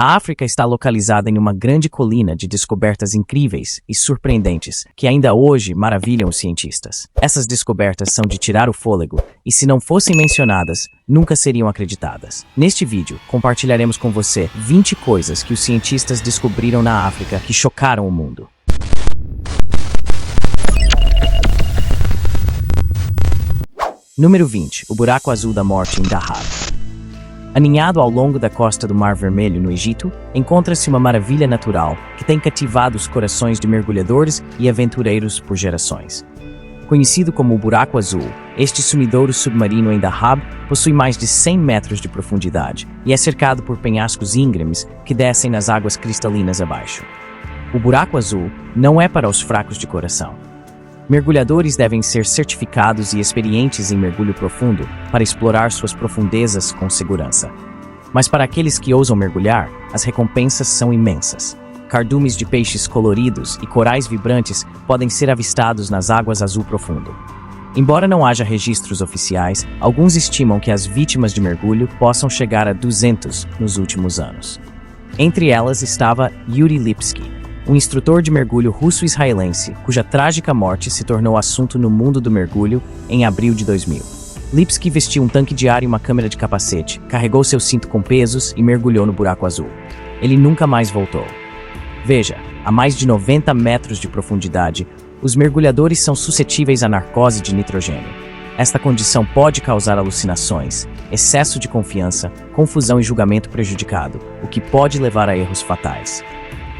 A África está localizada em uma grande colina de descobertas incríveis e surpreendentes que ainda hoje maravilham os cientistas. Essas descobertas são de tirar o fôlego e, se não fossem mencionadas, nunca seriam acreditadas. Neste vídeo, compartilharemos com você 20 coisas que os cientistas descobriram na África que chocaram o mundo. Número 20. O buraco azul da morte em Dahab. Aninhado ao longo da costa do Mar Vermelho, no Egito, encontra-se uma maravilha natural que tem cativado os corações de mergulhadores e aventureiros por gerações. Conhecido como o Buraco Azul, este sumidouro submarino em Dahab possui mais de 100 metros de profundidade e é cercado por penhascos íngremes que descem nas águas cristalinas abaixo. O Buraco Azul não é para os fracos de coração. Mergulhadores devem ser certificados e experientes em mergulho profundo para explorar suas profundezas com segurança. Mas para aqueles que ousam mergulhar, as recompensas são imensas. Cardumes de peixes coloridos e corais vibrantes podem ser avistados nas águas azul profundo. Embora não haja registros oficiais, alguns estimam que as vítimas de mergulho possam chegar a 200 nos últimos anos. Entre elas estava Yuri Lipski, um instrutor de mergulho russo-israelense, cuja trágica morte se tornou assunto no mundo do mergulho em abril de 2000. Lipski vestiu um tanque de ar e uma câmera de capacete, carregou seu cinto com pesos e mergulhou no Buraco Azul. Ele nunca mais voltou. Veja, a mais de 90 metros de profundidade, os mergulhadores são suscetíveis à narcose de nitrogênio. Esta condição pode causar alucinações, excesso de confiança, confusão e julgamento prejudicado, o que pode levar a erros fatais.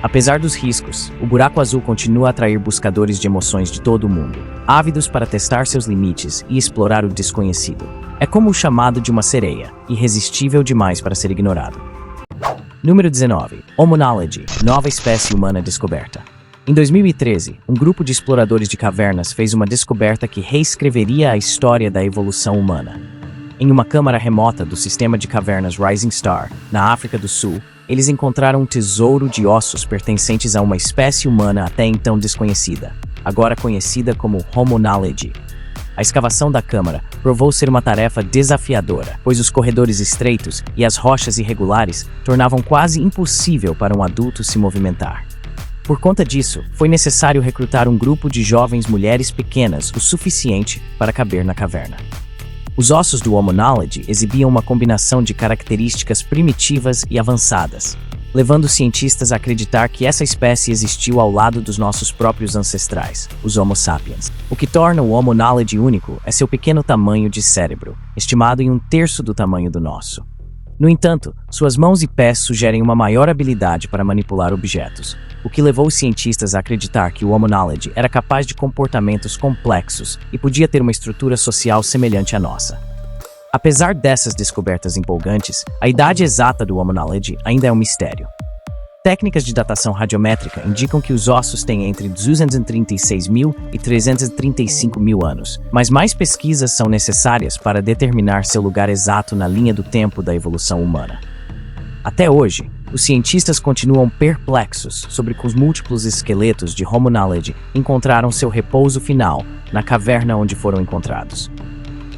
Apesar dos riscos, o Buraco Azul continua a atrair buscadores de emoções de todo o mundo, ávidos para testar seus limites e explorar o desconhecido. É como o chamado de uma sereia, irresistível demais para ser ignorado. Número 19. Homonology, nova espécie humana descoberta. Em 2013, um grupo de exploradores de cavernas fez uma descoberta que reescreveria a história da evolução humana. Em uma câmara remota do sistema de cavernas Rising Star, na África do Sul, eles encontraram um tesouro de ossos pertencentes a uma espécie humana até então desconhecida, agora conhecida como Homonology. A escavação da câmara provou ser uma tarefa desafiadora, pois os corredores estreitos e as rochas irregulares tornavam quase impossível para um adulto se movimentar. Por conta disso, foi necessário recrutar um grupo de jovens mulheres pequenas o suficiente para caber na caverna. Os ossos do Homonology exibiam uma combinação de características primitivas e avançadas, levando cientistas a acreditar que essa espécie existiu ao lado dos nossos próprios ancestrais, os Homo sapiens. O que torna o Homonology único é seu pequeno tamanho de cérebro, estimado em 1/3 do tamanho do nosso. No entanto, suas mãos e pés sugerem uma maior habilidade para manipular objetos, o que levou os cientistas a acreditar que o Homonology era capaz de comportamentos complexos e podia ter uma estrutura social semelhante à nossa. Apesar dessas descobertas empolgantes, a idade exata do Homonology ainda é um mistério. Técnicas de datação radiométrica indicam que os ossos têm entre 236 mil e 335 mil anos, mas mais pesquisas são necessárias para determinar seu lugar exato na linha do tempo da evolução humana. Até hoje, os cientistas continuam perplexos sobre como os múltiplos esqueletos de Homonology encontraram seu repouso final na caverna onde foram encontrados.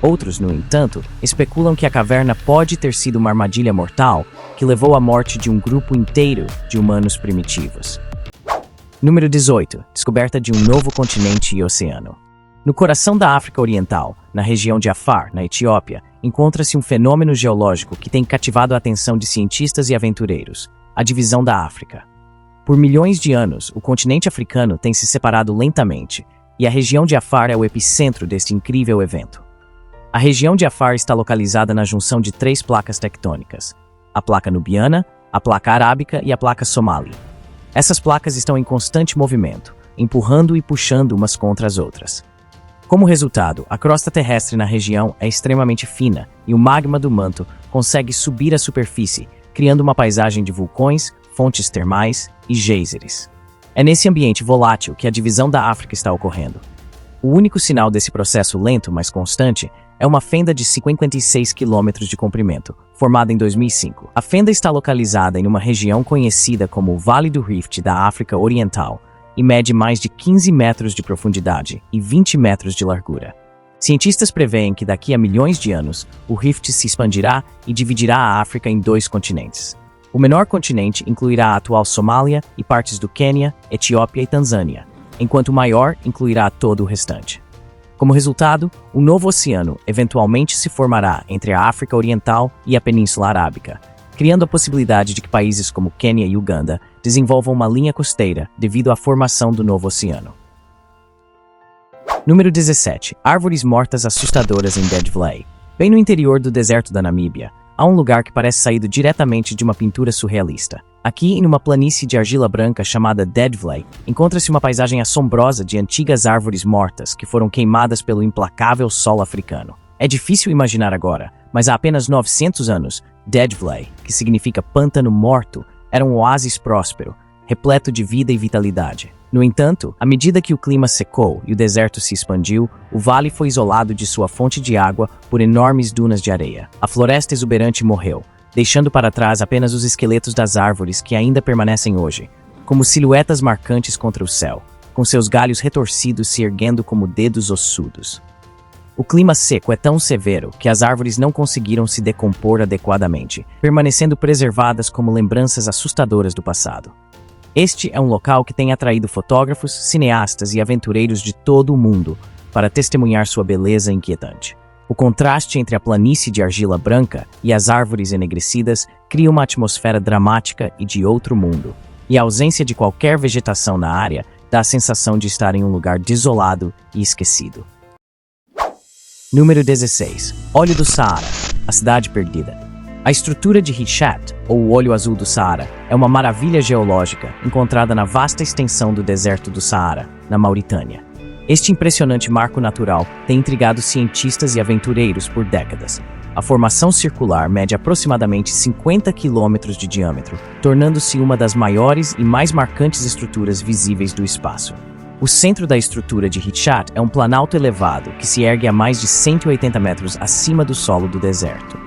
Outros, no entanto, especulam que a caverna pode ter sido uma armadilha mortal que levou à morte de um grupo inteiro de humanos primitivos. Número 18. Descoberta de um novo continente e oceano. No coração da África Oriental, na região de Afar, na Etiópia, encontra-se um fenômeno geológico que tem cativado a atenção de cientistas e aventureiros: a divisão da África. Por milhões de anos, o continente africano tem se separado lentamente, e a região de Afar é o epicentro deste incrível evento. A região de Afar está localizada na junção de 3 placas tectônicas: a placa nubiana, a placa arábica e a placa somali. Essas placas estão em constante movimento, empurrando e puxando umas contra as outras. Como resultado, a crosta terrestre na região é extremamente fina e o magma do manto consegue subir à superfície, criando uma paisagem de vulcões, fontes termais e geysers. É nesse ambiente volátil que a divisão da África está ocorrendo. O único sinal desse processo lento, mas constante, é uma fenda de 56 quilômetros de comprimento, formada em 2005. A fenda está localizada em uma região conhecida como o Vale do Rift da África Oriental e mede mais de 15 metros de profundidade e 20 metros de largura. Cientistas preveem que daqui a milhões de anos, o Rift se expandirá e dividirá a África em 2 continentes. O menor continente incluirá a atual Somália e partes do Quênia, Etiópia e Tanzânia, enquanto o maior incluirá todo o restante. Como resultado, um novo oceano eventualmente se formará entre a África Oriental e a Península Arábica, criando a possibilidade de que países como Quênia e Uganda desenvolvam uma linha costeira devido à formação do novo oceano. Número 17. Árvores mortas assustadoras em Dead Valley. Bem no interior do deserto da Namíbia, há um lugar que parece saído diretamente de uma pintura surrealista. Aqui, em uma planície de argila branca chamada Dead Valley, encontra-se uma paisagem assombrosa de antigas árvores mortas que foram queimadas pelo implacável sol africano. É difícil imaginar agora, mas há apenas 900 anos, Dead Valley, que significa pântano morto, era um oásis próspero, repleto de vida e vitalidade. No entanto, à medida que o clima secou e o deserto se expandiu, o vale foi isolado de sua fonte de água por enormes dunas de areia. A floresta exuberante morreu, deixando para trás apenas os esqueletos das árvores que ainda permanecem hoje, como silhuetas marcantes contra o céu, com seus galhos retorcidos se erguendo como dedos ossudos. O clima seco é tão severo que as árvores não conseguiram se decompor adequadamente, permanecendo preservadas como lembranças assustadoras do passado. Este é um local que tem atraído fotógrafos, cineastas e aventureiros de todo o mundo para testemunhar sua beleza inquietante. O contraste entre a planície de argila branca e as árvores enegrecidas cria uma atmosfera dramática e de outro mundo, e a ausência de qualquer vegetação na área dá a sensação de estar em um lugar desolado e esquecido. Número 16. Olho do Saara, a cidade perdida. A estrutura de Richat, ou o Olho Azul do Saara, é uma maravilha geológica encontrada na vasta extensão do deserto do Saara, na Mauritânia. Este impressionante marco natural tem intrigado cientistas e aventureiros por décadas. A formação circular mede aproximadamente 50 quilômetros de diâmetro, tornando-se uma das maiores e mais marcantes estruturas visíveis do espaço. O centro da estrutura de Richat é um planalto elevado que se ergue a mais de 180 metros acima do solo do deserto.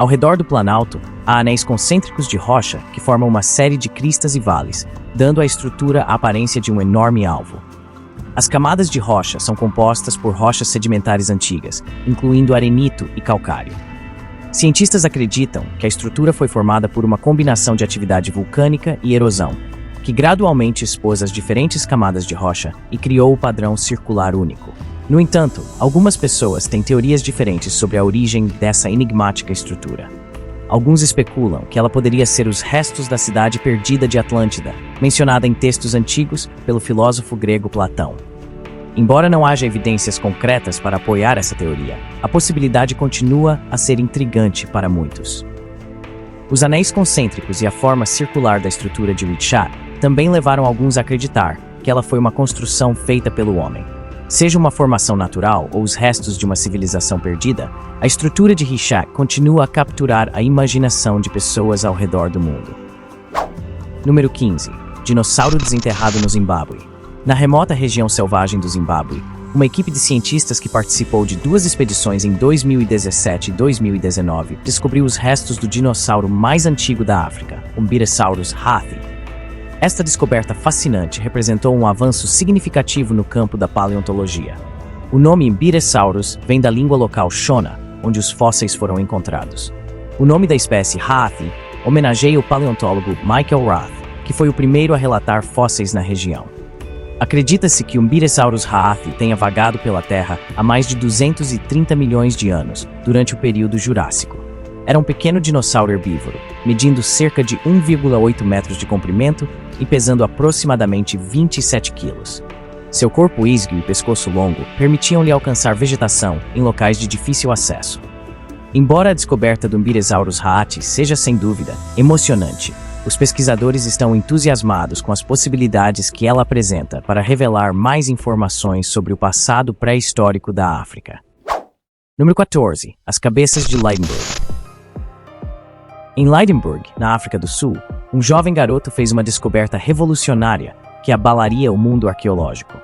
Ao redor do planalto, há anéis concêntricos de rocha que formam uma série de cristas e vales, dando à estrutura a aparência de um enorme alvo. As camadas de rocha são compostas por rochas sedimentares antigas, incluindo arenito e calcário. Cientistas acreditam que a estrutura foi formada por uma combinação de atividade vulcânica e erosão, que gradualmente expôs as diferentes camadas de rocha e criou o padrão circular único. No entanto, algumas pessoas têm teorias diferentes sobre a origem dessa enigmática estrutura. Alguns especulam que ela poderia ser os restos da cidade perdida de Atlântida, mencionada em textos antigos pelo filósofo grego Platão. Embora não haja evidências concretas para apoiar essa teoria, a possibilidade continua a ser intrigante para muitos. Os anéis concêntricos e a forma circular da estrutura de Richat também levaram alguns a acreditar que ela foi uma construção feita pelo homem. Seja uma formação natural ou os restos de uma civilização perdida, a estrutura de Richat continua a capturar a imaginação de pessoas ao redor do mundo. Número 15. Dinossauro desenterrado no Zimbábue. Na remota região selvagem do Zimbábue, uma equipe de cientistas que participou de duas expedições em 2017 e 2019 descobriu os restos do dinossauro mais antigo da África, o Mbiressaurus hathi. Esta descoberta fascinante representou um avanço significativo no campo da paleontologia. O nome Mbiressaurus vem da língua local Shona, onde os fósseis foram encontrados. O nome da espécie hathi homenageia o paleontólogo Michael Rath, que foi o primeiro a relatar fósseis na região. Acredita-se que o Mbiressaurus hathi tenha vagado pela Terra há mais de 230 milhões de anos, durante o período Jurássico. Era um pequeno dinossauro herbívoro, medindo cerca de 1,8 metros de comprimento e pesando aproximadamente 27 quilos. Seu corpo ísguio e pescoço longo permitiam-lhe alcançar vegetação em locais de difícil acesso. Embora a descoberta do Mbiressaurus hathi seja sem dúvida emocionante, os pesquisadores estão entusiasmados com as possibilidades que ela apresenta para revelar mais informações sobre o passado pré-histórico da África. Número 14. As cabeças de Lydenburg. Em Lydenburg, na África do Sul, um jovem garoto fez uma descoberta revolucionária que abalaria o mundo arqueológico.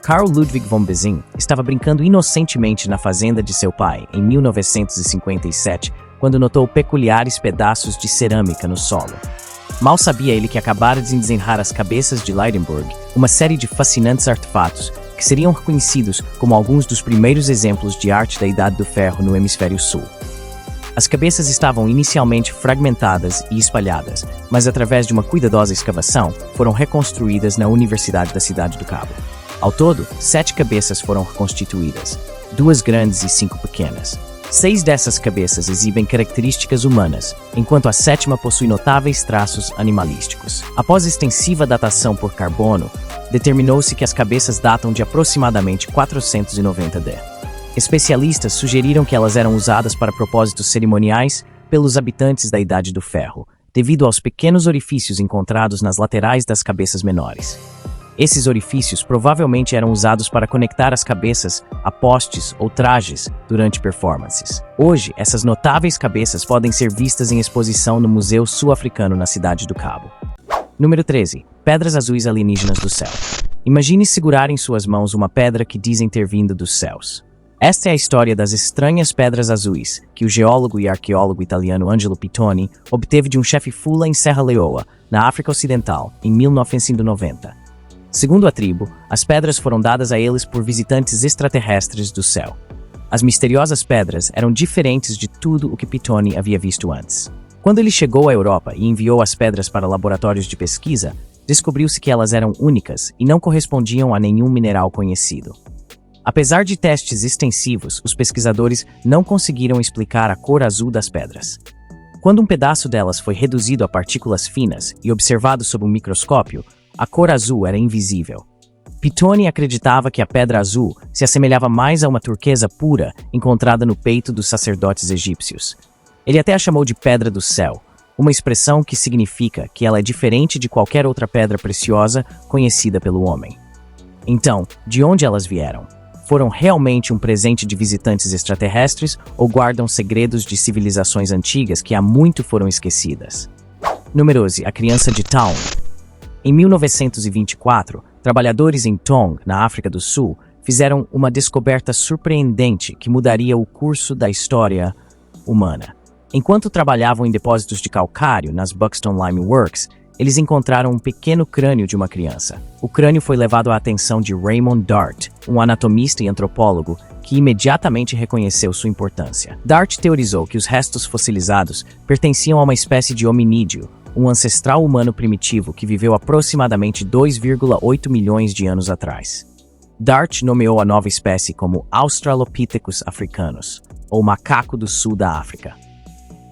Carl Ludwig von Bezin estava brincando inocentemente na fazenda de seu pai em 1957, quando notou peculiares pedaços de cerâmica no solo. Mal sabia ele que acabara de desenterrar as cabeças de Lydenburg, uma série de fascinantes artefatos que seriam reconhecidos como alguns dos primeiros exemplos de arte da Idade do Ferro no Hemisfério Sul. As cabeças estavam inicialmente fragmentadas e espalhadas, mas através de uma cuidadosa escavação, foram reconstruídas na Universidade da Cidade do Cabo. Ao todo, 7 cabeças foram reconstituídas, 2 grandes e 5 pequenas. 6 dessas cabeças exibem características humanas, enquanto a 7ª possui notáveis traços animalísticos. Após extensiva datação por carbono, determinou-se que as cabeças datam de aproximadamente 490 D. Especialistas sugeriram que elas eram usadas para propósitos cerimoniais pelos habitantes da Idade do Ferro, devido aos pequenos orifícios encontrados nas laterais das cabeças menores. Esses orifícios provavelmente eram usados para conectar as cabeças a postes ou trajes durante performances. Hoje, essas notáveis cabeças podem ser vistas em exposição no Museu Sul-Africano na Cidade do Cabo. Número 13. Pedras azuis alienígenas do céu. Imagine segurar em suas mãos uma pedra que dizem ter vindo dos céus. Esta é a história das estranhas pedras azuis, que o geólogo e arqueólogo italiano Angelo Pittoni obteve de um chefe Fula em Serra Leoa, na África Ocidental, em 1990. Segundo a tribo, as pedras foram dadas a eles por visitantes extraterrestres do céu. As misteriosas pedras eram diferentes de tudo o que Pittoni havia visto antes. Quando ele chegou à Europa e enviou as pedras para laboratórios de pesquisa, descobriu-se que elas eram únicas e não correspondiam a nenhum mineral conhecido. Apesar de testes extensivos, os pesquisadores não conseguiram explicar a cor azul das pedras. Quando um pedaço delas foi reduzido a partículas finas e observado sob um microscópio, a cor azul era invisível. Pittoni acreditava que a pedra azul se assemelhava mais a uma turquesa pura encontrada no peito dos sacerdotes egípcios. Ele até a chamou de pedra do céu, uma expressão que significa que ela é diferente de qualquer outra pedra preciosa conhecida pelo homem. Então, de onde elas vieram? Foram realmente um presente de visitantes extraterrestres ou guardam segredos de civilizações antigas que há muito foram esquecidas? Número 11. A criança de Taung. Em 1924, trabalhadores em Taung, na África do Sul, fizeram uma descoberta surpreendente que mudaria o curso da história humana. Enquanto trabalhavam em depósitos de calcário nas Buxton Lime Works, eles encontraram um pequeno crânio de uma criança. O crânio foi levado à atenção de Raymond Dart, um anatomista e antropólogo, que imediatamente reconheceu sua importância. Dart teorizou que os restos fossilizados pertenciam a uma espécie de hominídeo, um ancestral humano primitivo que viveu aproximadamente 2,8 milhões de anos atrás. Dart nomeou a nova espécie como Australopithecus africanus, ou macaco do sul da África.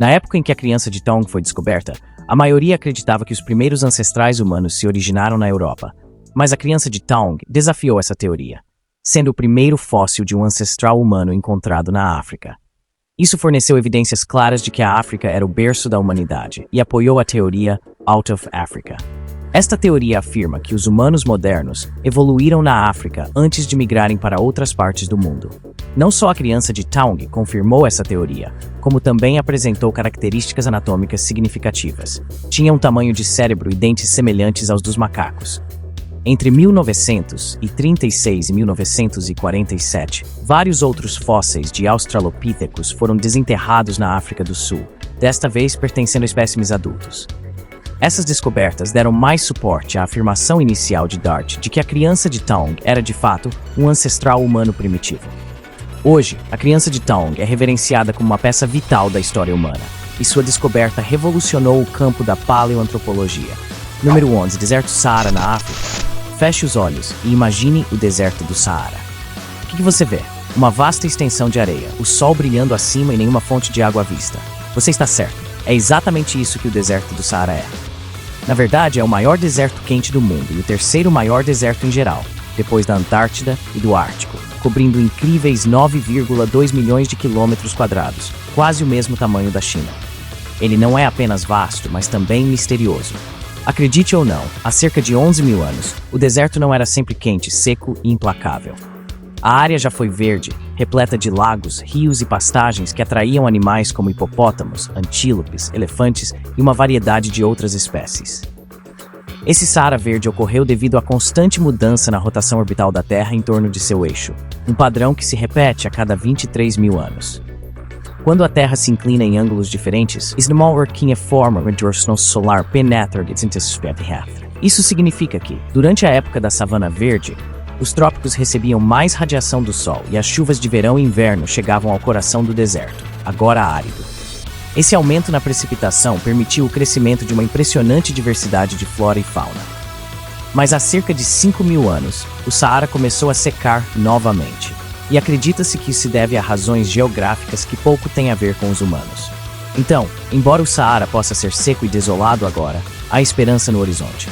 Na época em que a criança de Taung foi descoberta, a maioria acreditava que os primeiros ancestrais humanos se originaram na Europa, mas a criança de Taung desafiou essa teoria, sendo o primeiro fóssil de um ancestral humano encontrado na África. Isso forneceu evidências claras de que a África era o berço da humanidade e apoiou a teoria Out of Africa. Esta teoria afirma que os humanos modernos evoluíram na África antes de migrarem para outras partes do mundo. Não só a criança de Taung confirmou essa teoria, como também apresentou características anatômicas significativas. Tinha um tamanho de cérebro e dentes semelhantes aos dos macacos. Entre 1936 e 1947, vários outros fósseis de Australopithecus foram desenterrados na África do Sul, desta vez pertencendo a espécimes adultos. Essas descobertas deram mais suporte à afirmação inicial de Dart de que a criança de Taung era de fato um ancestral humano primitivo. Hoje, a criança de Taung é reverenciada como uma peça vital da história humana, e sua descoberta revolucionou o campo da paleoantropologia. Número 11. Deserto Saara na África. Feche os olhos e imagine o deserto do Saara. O que você vê? Uma vasta extensão de areia, o sol brilhando acima e nenhuma fonte de água à vista. Você está certo, é exatamente isso que o deserto do Saara é. Na verdade, é o maior deserto quente do mundo e o terceiro maior deserto em geral, depois da Antártida e do Ártico, cobrindo incríveis 9,2 milhões de quilômetros quadrados, quase o mesmo tamanho da China. Ele não é apenas vasto, mas também misterioso. Acredite ou não, há cerca de 11 mil anos, o deserto não era sempre quente, seco e implacável. A área já foi verde, repleta de lagos, rios e pastagens que atraíam animais como hipopótamos, antílopes, elefantes e uma variedade de outras espécies. Esse Saara verde ocorreu devido à constante mudança na rotação orbital da Terra em torno de seu eixo, um padrão que se repete a cada 23 mil anos. Quando a Terra se inclina em ângulos diferentes, isso significa que, durante a época da Savana Verde, os trópicos recebiam mais radiação do Sol e as chuvas de verão e inverno chegavam ao coração do deserto, agora árido. Esse aumento na precipitação permitiu o crescimento de uma impressionante diversidade de flora e fauna. Mas há cerca de 5.000 anos, o Saara começou a secar novamente. E acredita-se que isso se deve a razões geográficas que pouco têm a ver com os humanos. Então, embora o Saara possa ser seco e desolado agora, há esperança no horizonte.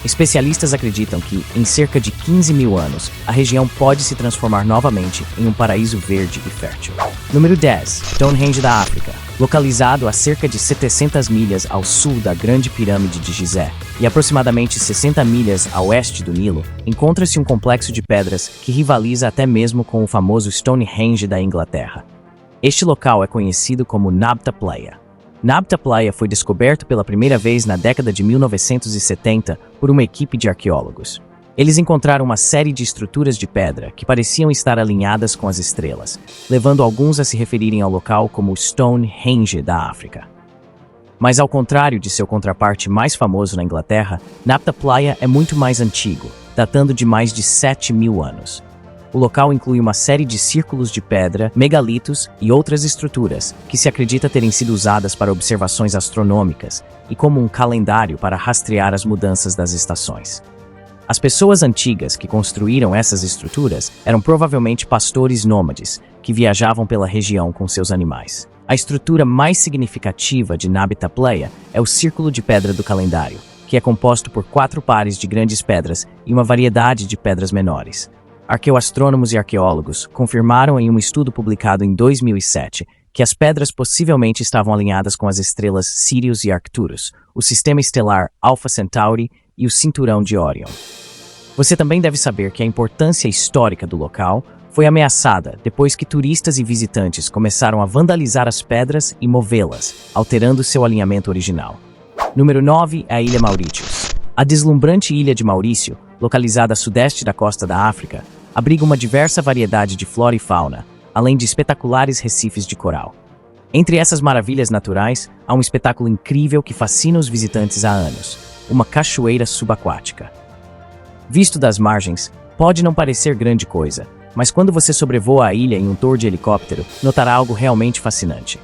Especialistas acreditam que, em cerca de 15.000 anos, a região pode se transformar novamente em um paraíso verde e fértil. Número 10. Stonehenge da África. Localizado a cerca de 700 milhas ao sul da Grande Pirâmide de Gizé e aproximadamente 60 milhas a oeste do Nilo, encontra-se um complexo de pedras que rivaliza até mesmo com o famoso Stonehenge da Inglaterra. Este local é conhecido como Nabta Playa. Nabta Playa foi descoberto pela primeira vez na década de 1970 por uma equipe de arqueólogos. Eles encontraram uma série de estruturas de pedra que pareciam estar alinhadas com as estrelas, levando alguns a se referirem ao local como Stonehenge da África. Mas ao contrário de seu contraparte mais famoso na Inglaterra, Nabta Playa é muito mais antigo, datando de mais de 7.000 anos. O local inclui uma série de círculos de pedra, megalitos e outras estruturas que se acredita terem sido usadas para observações astronômicas e como um calendário para rastrear as mudanças das estações. As pessoas antigas que construíram essas estruturas eram provavelmente pastores nômades que viajavam pela região com seus animais. A estrutura mais significativa de Nabta Playa é o Círculo de Pedra do Calendário, que é composto por 4 pares de grandes pedras e uma variedade de pedras menores. Arqueoastrônomos e arqueólogos confirmaram em um estudo publicado em 2007 que as pedras possivelmente estavam alinhadas com as estrelas Sirius e Arcturus, o sistema estelar Alpha Centauri e o cinturão de Orion. Você também deve saber que a importância histórica do local foi ameaçada depois que turistas e visitantes começaram a vandalizar as pedras e movê-las, alterando seu alinhamento original. Número 9 é a Ilha Mauritius. A deslumbrante Ilha de Maurício, localizada a sudeste da costa da África, abriga uma diversa variedade de flora e fauna, além de espetaculares recifes de coral. Entre essas maravilhas naturais, há um espetáculo incrível que fascina os visitantes há anos, uma cachoeira subaquática. Visto das margens, pode não parecer grande coisa, mas quando você sobrevoa a ilha em um tour de helicóptero, notará algo realmente fascinante.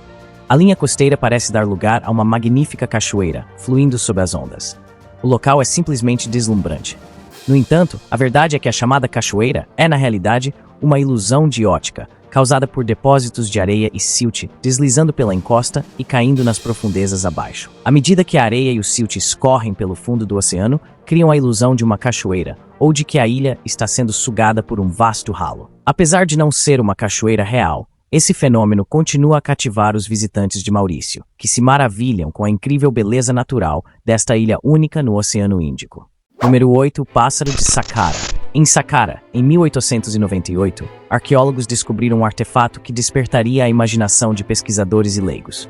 A linha costeira parece dar lugar a uma magnífica cachoeira, fluindo sob as ondas. O local é simplesmente deslumbrante. No entanto, a verdade é que a chamada cachoeira é, na realidade, uma ilusão de ótica, causada por depósitos de areia e silt deslizando pela encosta e caindo nas profundezas abaixo. À medida que a areia e o silt escorrem pelo fundo do oceano, criam a ilusão de uma cachoeira, ou de que a ilha está sendo sugada por um vasto ralo. Apesar de não ser uma cachoeira real, esse fenômeno continua a cativar os visitantes de Maurício, que se maravilham com a incrível beleza natural desta ilha única no Oceano Índico. Número 8. O Pássaro de Saqqara. Em Saqqara, em 1898, arqueólogos descobriram um artefato que despertaria a imaginação de pesquisadores e leigos.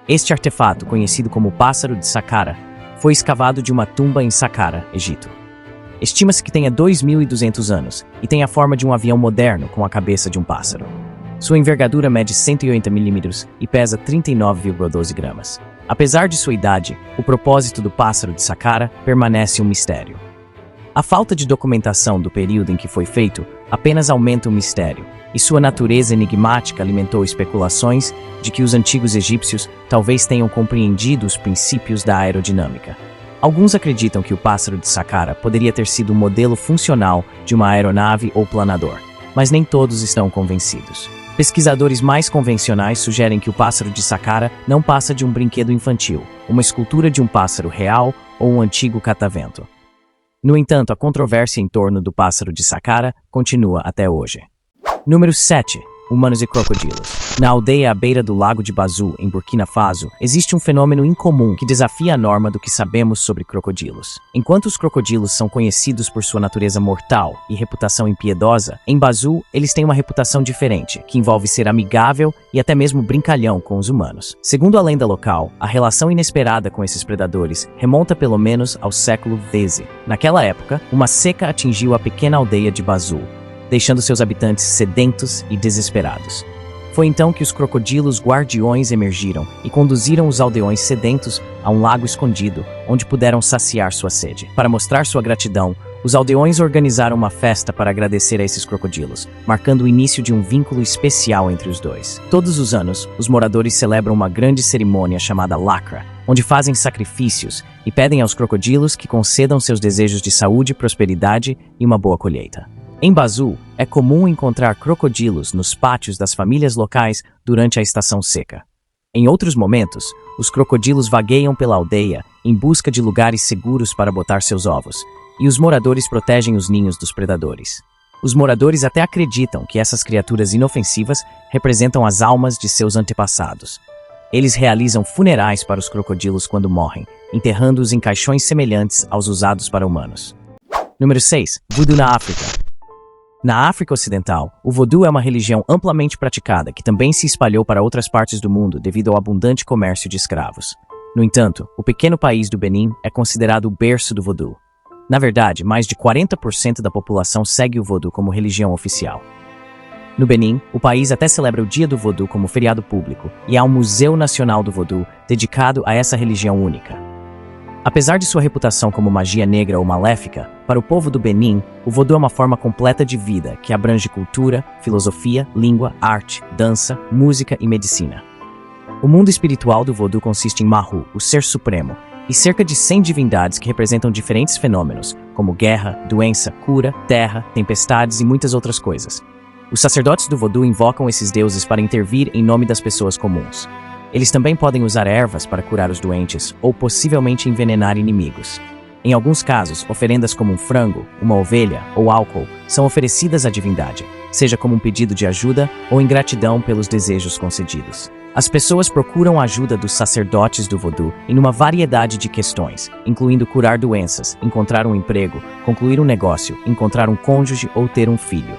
Este artefato, conhecido como Pássaro de Saqqara, foi escavado de uma tumba em Saqqara, Egito. Estima-se que tenha 2.200 anos e tem a forma de um avião moderno com a cabeça de um pássaro. Sua envergadura mede 180 mm e pesa 39,12 gramas. Apesar de sua idade, o propósito do Pássaro de Saqqara permanece um mistério. A falta de documentação do período em que foi feito apenas aumenta o mistério, e sua natureza enigmática alimentou especulações de que os antigos egípcios talvez tenham compreendido os princípios da aerodinâmica. Alguns acreditam que o Pássaro de Saqqara poderia ter sido um modelo funcional de uma aeronave ou planador, mas nem todos estão convencidos. Pesquisadores mais convencionais sugerem que o Pássaro de Saqqara não passa de um brinquedo infantil, uma escultura de um pássaro real ou um antigo catavento. No entanto, a controvérsia em torno do Pássaro de Saqqara continua até hoje. Número 7. Humanos e crocodilos. Na aldeia à beira do lago de Bazu, em Burkina Faso, existe um fenômeno incomum que desafia a norma do que sabemos sobre crocodilos. Enquanto os crocodilos são conhecidos por sua natureza mortal e reputação impiedosa, em Bazu eles têm uma reputação diferente, que envolve ser amigável e até mesmo brincalhão com os humanos. Segundo a lenda local, a relação inesperada com esses predadores remonta pelo menos ao século XIII. Naquela época, uma seca atingiu a pequena aldeia de Bazu, deixando seus habitantes sedentos e desesperados. Foi então que os crocodilos guardiões emergiram e conduziram os aldeões sedentos a um lago escondido, onde puderam saciar sua sede. Para mostrar sua gratidão, Os aldeões organizaram uma festa para agradecer a esses crocodilos, marcando o início de um vínculo especial entre os dois. Todos os anos, os moradores celebram uma grande cerimônia chamada Lacra, onde fazem sacrifícios e pedem aos crocodilos que concedam seus desejos de saúde, prosperidade e uma boa colheita. Em Bazul, é comum encontrar crocodilos nos pátios das famílias locais durante a estação seca. Em outros momentos, os crocodilos vagueiam pela aldeia em busca de lugares seguros para botar seus ovos, e os moradores protegem os ninhos dos predadores. Os moradores até acreditam que essas criaturas inofensivas representam as almas de seus antepassados. Eles realizam funerais para os crocodilos quando morrem, enterrando-os em caixões semelhantes aos usados para humanos. Número 6. Voodoo na África. Na África Ocidental, o voodoo é uma religião amplamente praticada que também se espalhou para outras partes do mundo devido ao abundante comércio de escravos. No entanto, o pequeno país do Benin é considerado o berço do voodoo. Na verdade, mais de 40% da população segue o voodoo como religião oficial. No Benin, o país até celebra o Dia do Voodoo como feriado público e há um Museu Nacional do Voodoo dedicado a essa religião única. Apesar de sua reputação como magia negra ou maléfica, para o povo do Benin, o voodoo é uma forma completa de vida que abrange cultura, filosofia, língua, arte, dança, música e medicina. O mundo espiritual do voodoo consiste em Mahu, o Ser Supremo, e cerca de 100 divindades que representam diferentes fenômenos, como guerra, doença, cura, terra, tempestades e muitas outras coisas. Os sacerdotes do voodoo invocam esses deuses para intervir em nome das pessoas comuns. Eles também podem usar ervas para curar os doentes ou possivelmente envenenar inimigos. Em alguns casos, oferendas como um frango, uma ovelha ou álcool são oferecidas à divindade, seja como um pedido de ajuda ou em gratidão pelos desejos concedidos. As pessoas procuram a ajuda dos sacerdotes do voodoo em uma variedade de questões, incluindo curar doenças, encontrar um emprego, concluir um negócio, encontrar um cônjuge ou ter um filho.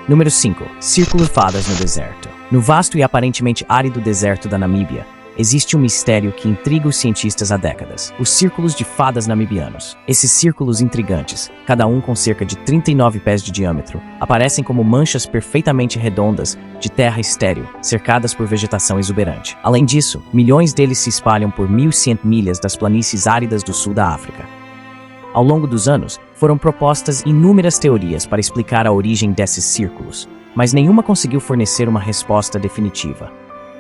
Número 5. Círculo de fadas no deserto. No vasto e aparentemente árido deserto da Namíbia, existe um mistério que intriga os cientistas há décadas: os círculos de fadas namibianos. Esses círculos intrigantes, cada um com cerca de 39 pés de diâmetro, aparecem como manchas perfeitamente redondas de terra estéril, cercadas por vegetação exuberante. Além disso, milhões deles se espalham por 1.100 milhas das planícies áridas do sul da África. Ao longo dos anos, foram propostas inúmeras teorias para explicar a origem desses círculos, mas nenhuma conseguiu fornecer uma resposta definitiva.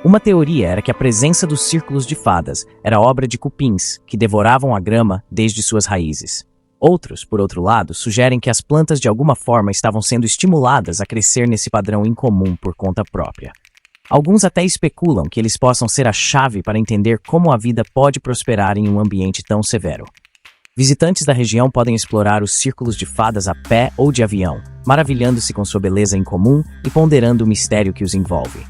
Uma teoria era que a presença dos círculos de fadas era obra de cupins, que devoravam a grama desde suas raízes. Outros, por outro lado, sugerem que as plantas de alguma forma estavam sendo estimuladas a crescer nesse padrão incomum por conta própria. Alguns até especulam que eles possam ser a chave para entender como a vida pode prosperar em um ambiente tão severo. Visitantes da região podem explorar os círculos de fadas a pé ou de avião, maravilhando-se com sua beleza incomum e ponderando o mistério que os envolve.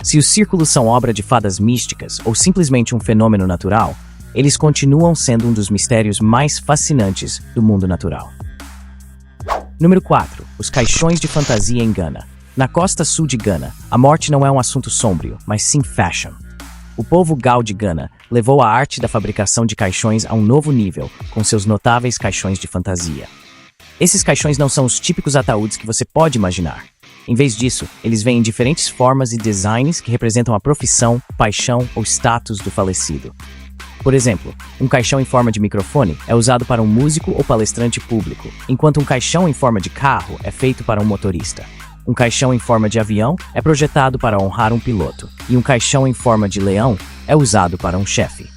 Se os círculos são obra de fadas místicas ou simplesmente um fenômeno natural, eles continuam sendo um dos mistérios mais fascinantes do mundo natural. Número 4. Os caixões de fantasia em Gana. Na costa sul de Gana, a morte não é um assunto sombrio, mas sim fashion. O povo Gao de Gana levou a arte da fabricação de caixões a um novo nível, com seus notáveis caixões de fantasia. Esses caixões não são os típicos ataúdes que você pode imaginar. Em vez disso, eles vêm em diferentes formas e designs que representam a profissão, paixão ou status do falecido. Por exemplo, um caixão em forma de microfone é usado para um músico ou palestrante público, enquanto um caixão em forma de carro é feito para um motorista. Um caixão em forma de avião é projetado para honrar um piloto, e um caixão em forma de leão é usado para um chefe.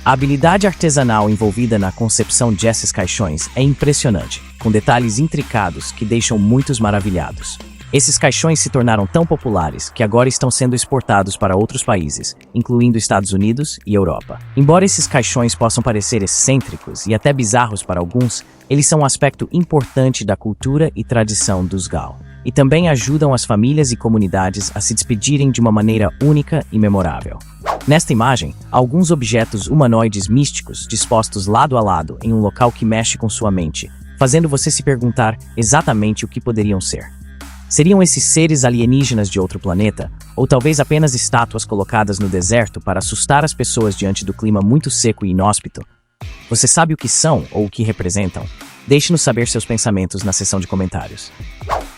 A habilidade artesanal envolvida na concepção desses caixões é impressionante, com detalhes intricados que deixam muitos maravilhados. Esses caixões se tornaram tão populares que agora estão sendo exportados para outros países, incluindo Estados Unidos e Europa. Embora esses caixões possam parecer excêntricos e até bizarros para alguns, eles são um aspecto importante da cultura e tradição dos Gao. E também ajudam as famílias e comunidades a se despedirem de uma maneira única e memorável. Nesta imagem, há alguns objetos humanoides místicos dispostos lado a lado em um local que mexe com sua mente, fazendo você se perguntar exatamente o que poderiam ser. Seriam esses seres alienígenas de outro planeta, ou talvez apenas estátuas colocadas no deserto para assustar as pessoas diante do clima muito seco e inóspito? Você sabe o que são ou o que representam? Deixe-nos saber seus pensamentos na seção de comentários.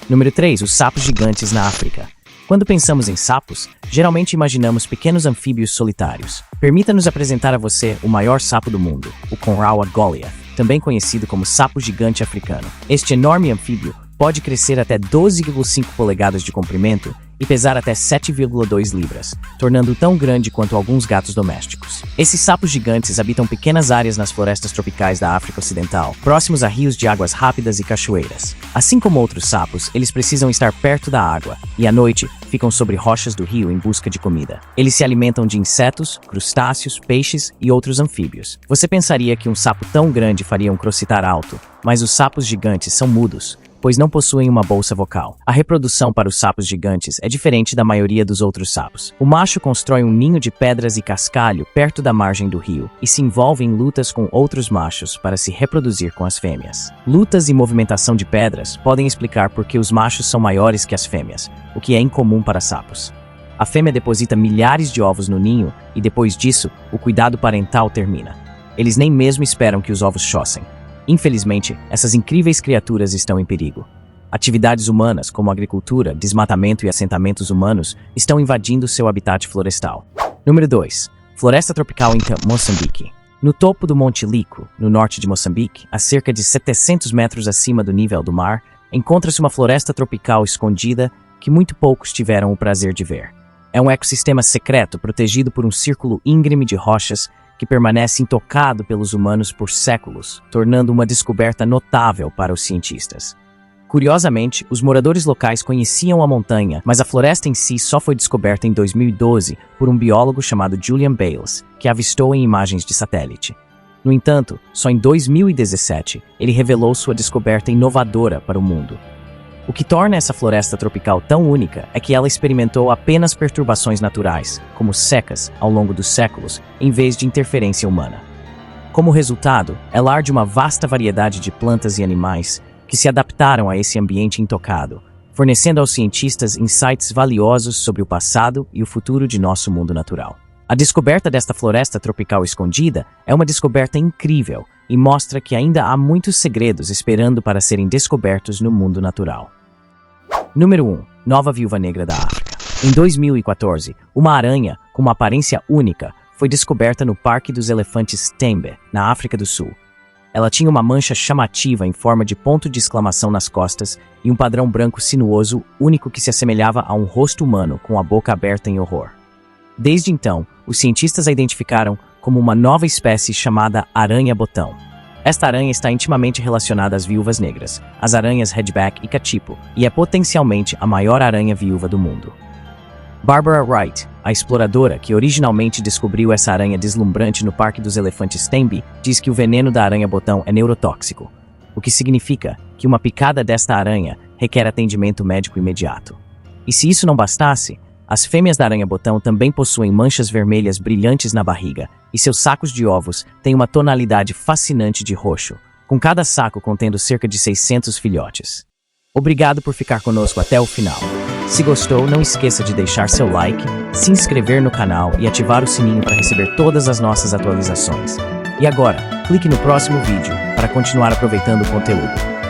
Número 3. Os sapos gigantes na África. Quando pensamos em sapos, geralmente imaginamos pequenos anfíbios solitários. Permita-nos apresentar a você o maior sapo do mundo, o Conrawa Goliath, também conhecido como sapo gigante africano. Este enorme anfíbio pode crescer até 12,5 polegadas de comprimento e pesar até 7,2 libras, tornando-o tão grande quanto alguns gatos domésticos. Esses sapos gigantes habitam pequenas áreas nas florestas tropicais da África Ocidental, próximos a rios de águas rápidas e cachoeiras. Assim como outros sapos, eles precisam estar perto da água e, à noite, ficam sobre rochas do rio em busca de comida. Eles se alimentam de insetos, crustáceos, peixes e outros anfíbios. Você pensaria que um sapo tão grande faria um crocitar alto, mas os sapos gigantes são mudos, pois não possuem uma bolsa vocal. A reprodução para os sapos gigantes é diferente da maioria dos outros sapos. O macho constrói um ninho de pedras e cascalho perto da margem do rio e se envolve em lutas com outros machos para se reproduzir com as fêmeas. Lutas e movimentação de pedras podem explicar por que os machos são maiores que as fêmeas, o que é incomum para sapos. A fêmea deposita milhares de ovos no ninho e depois disso, o cuidado parental termina. Eles nem mesmo esperam que os ovos chossem. Infelizmente, essas incríveis criaturas estão em perigo. Atividades humanas, como agricultura, desmatamento e assentamentos humanos, estão invadindo seu habitat florestal. Número 2. Floresta tropical em Moçambique. No topo do Monte Lico, no norte de Moçambique, a cerca de 700 metros acima do nível do mar, encontra-se uma floresta tropical escondida que muito poucos tiveram o prazer de ver. É um ecossistema secreto protegido por um círculo íngreme de rochas que permanece intocado pelos humanos por séculos, tornando uma descoberta notável para os cientistas. Curiosamente, os moradores locais conheciam a montanha, mas a floresta em si só foi descoberta em 2012 por um biólogo chamado Julian Bales, que a avistou em imagens de satélite. No entanto, só em 2017, ele revelou sua descoberta inovadora para o mundo. O que torna essa floresta tropical tão única é que ela experimentou apenas perturbações naturais, como secas, ao longo dos séculos, em vez de interferência humana. Como resultado, é lar de uma vasta variedade de plantas e animais que se adaptaram a esse ambiente intocado, fornecendo aos cientistas insights valiosos sobre o passado e o futuro de nosso mundo natural. A descoberta desta floresta tropical escondida é uma descoberta incrível e mostra que ainda há muitos segredos esperando para serem descobertos no mundo natural. Número 1. Nova viúva negra da África. Em 2014, uma aranha com uma aparência única foi descoberta no Parque dos Elefantes Tembe, na África do Sul. Ela tinha uma mancha chamativa em forma de ponto de exclamação nas costas e um padrão branco sinuoso único que se assemelhava a um rosto humano com a boca aberta em horror. Desde então, os cientistas a identificaram como uma nova espécie chamada aranha-botão. Esta aranha está intimamente relacionada às viúvas negras, as aranhas Redback e Catipo, e é potencialmente a maior aranha-viúva do mundo. Barbara Wright, a exploradora que originalmente descobriu essa aranha deslumbrante no Parque dos Elefantes Tembe, diz que o veneno da aranha-botão é neurotóxico, o que significa que uma picada desta aranha requer atendimento médico imediato. E se isso não bastasse, as fêmeas da aranha-botão também possuem manchas vermelhas brilhantes na barriga, e seus sacos de ovos têm uma tonalidade fascinante de roxo, com cada saco contendo cerca de 600 filhotes. Obrigado por ficar conosco até o final. Se gostou, não esqueça de deixar seu like, se inscrever no canal e ativar o sininho para receber todas as nossas atualizações. E agora, clique no próximo vídeo para continuar aproveitando o conteúdo.